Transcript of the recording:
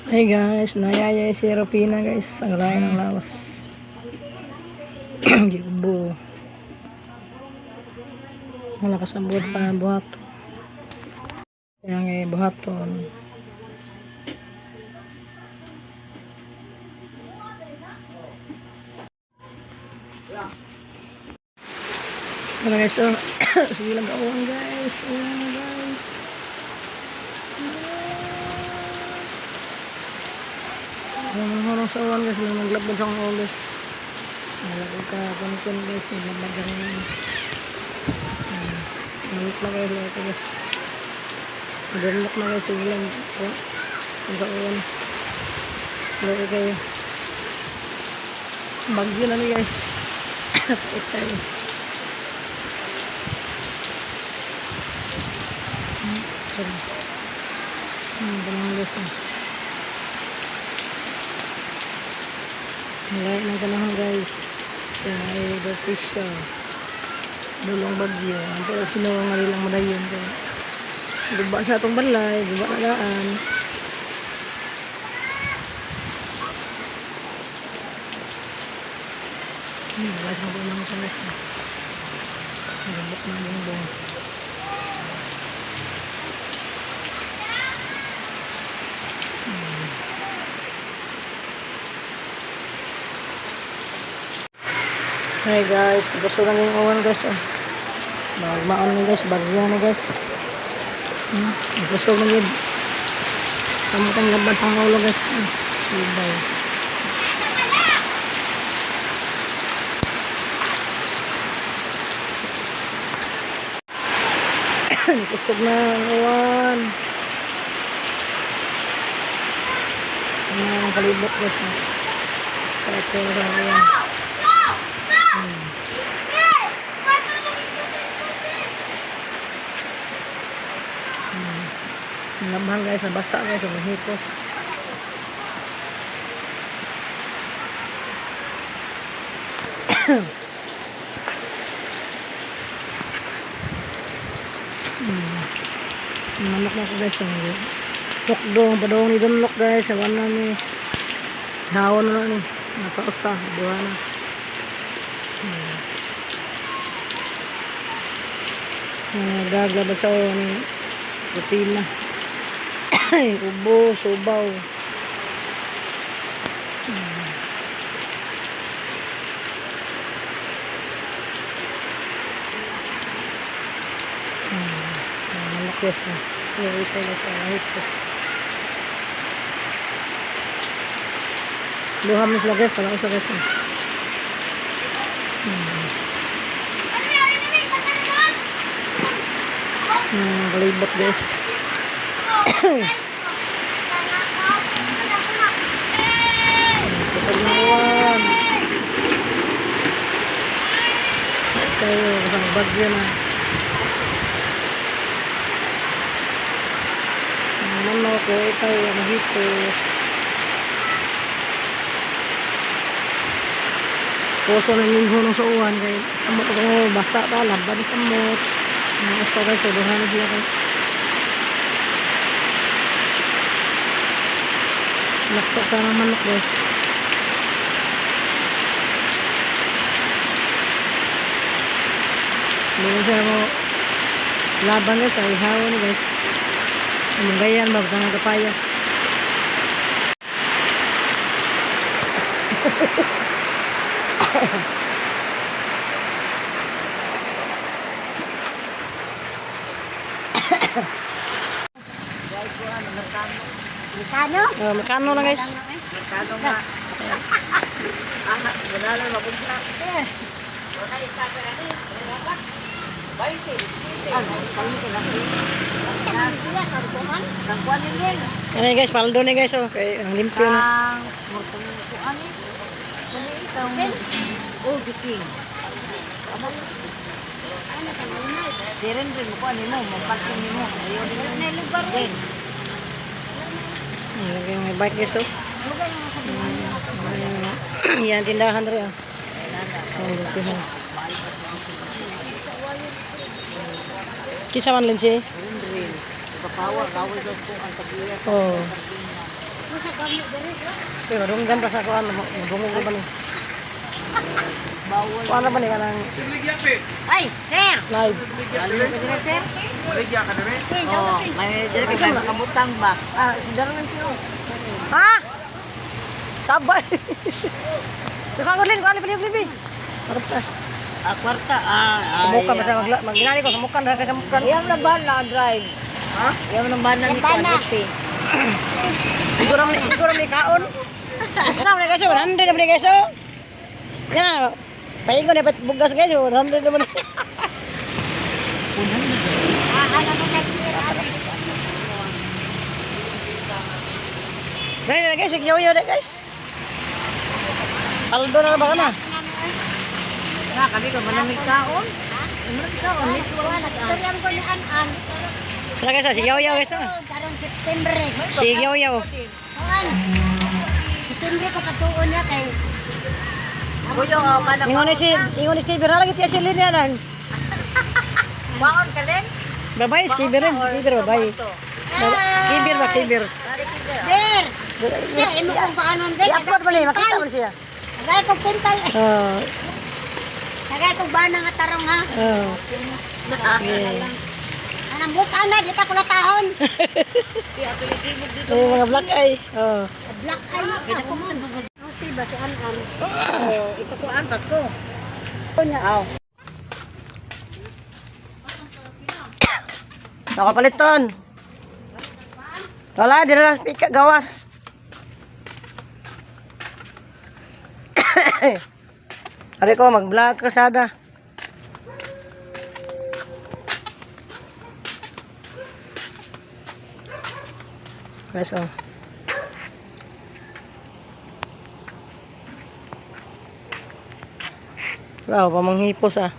Hey guys, nayayay si Ropina guys. Ang layo ng lawas. Gibo. Wala kasabot pa ng buhat. Kaya nga buhaton. Wala guys, oh. Sige lang gawin guys. Ayan guys. Horong sa uwan guys, naglabad sa akong ulis. Nalagay ka panikon guys, naglabad ka rin. Nalit na kayo lahat guys. Nagalak na guys, sige lang. Ang sa uwan. Lagay kayo. Bagyo na ni guys. Napakit tayo. Ganang guys. Malay ng ganang guys. Kaya ay Bertisha. Dulong bagyo. Pero sinuwa nga nilang madayon. Guba sa itong balay. Guba na daan. Guba sa itong mga sanas. Gubot na bumbong. Hey guys, gusto lang yung uwan guys. Magmaan na guys, bagyo na guys. Gusto lang yun. Kamutang labad sa ulo guys. Ibay. Kusog na ang uwan. Ang kalibot guys. Kahit ko na sa uwan. Nabang guys, nabasa guys, umihipos. Manok na ko guys, tukdong, padong ni Dunlok guys, awan na ni hawon na ni, napausa, buha na. Gaglabas ako ni Ropina. Ubo, subaw. Malakos na. Ito na sa hipos. Luham na sila guys, pala ko sa guys. Kalibot guys. Kusog na uwan. Tayo, kasang bagyo na. Manok, tayo, mahipos. Puso na yung hunong sa uwan. Kaya samot ako, basa pa, labad sa samot. Mga uso guys, suduhan na siya guys. Lakto ka ng manok guys. Hindi siya mo laban guys, ay hawon guys. Anong gayan, magkang kapayas. Merkano? Merkano lang guys. Merkano nga. Wala lang mapunta. Wala isa ka na rin. Ano guys, paldo ni guys oh. Kaya ang limpyo na. Oh, giting. Diren rin mo ko ani mo, mapatin mo. Ayo na lugar din. May bike guys oh. Yan tindahan rin oh. Kisa man lang siya. Kapawa, kaway daw po ang tabiya. Oh. Pero madunggan pa sa kuan, madungog ba ni? Bawal. Kuan ba ni kanang Ay, sir! live? Ano ba din, sir? Oh, may dire kay makabutang ba? Ah, daron siya. Ha? Sabay. Sakangulin ko ali pili-pili. Parta. Kwarta. Muka ba sa magginani ko sa mukan na kay sa mukan. Iyang na ba na drive? Ha? Iyang na ba na ni Kwanete? Siguro ni kaon. Sa man kasi 100 naman guys. Ya, paingon na pat bugas guys, 100 naman. Dahil na guys, sigyaw-yaw na guys. Aldo na ba ka na? Na kami ko manamig kaon. Manamig kaon, ni suwa na kaon. Tara guys, sigyaw-yaw guys na. Karong September. Sigyaw-yaw. Kuan. Desember ka patuon niya kay Kuyo man Ingon ni Skibber na lagi tiya si Lin yan. Baon ka len? Babay, Skibber rin. Skibber, babay. Skibber ba, Skibber? Der. Ya, imo kung paano der. I-upload mo niya, makita mo siya. Nagay kog pintal. Oo. Nagay kog bana nga tarong ha. Oo. Okay. Anang buka na dito ko natahon. Iya tulisibog dito. Yung mga black eye. Oo. Black eye na Kita ka. ko mo. Si ba si an. Oh, ito ko antas ko. Kunya. Aw. Nakapaliton. Wala, di na lang pika gawas. Sabi ko, mag-vlog ka sada. Guys, oh. Wow, pamanghipos ah.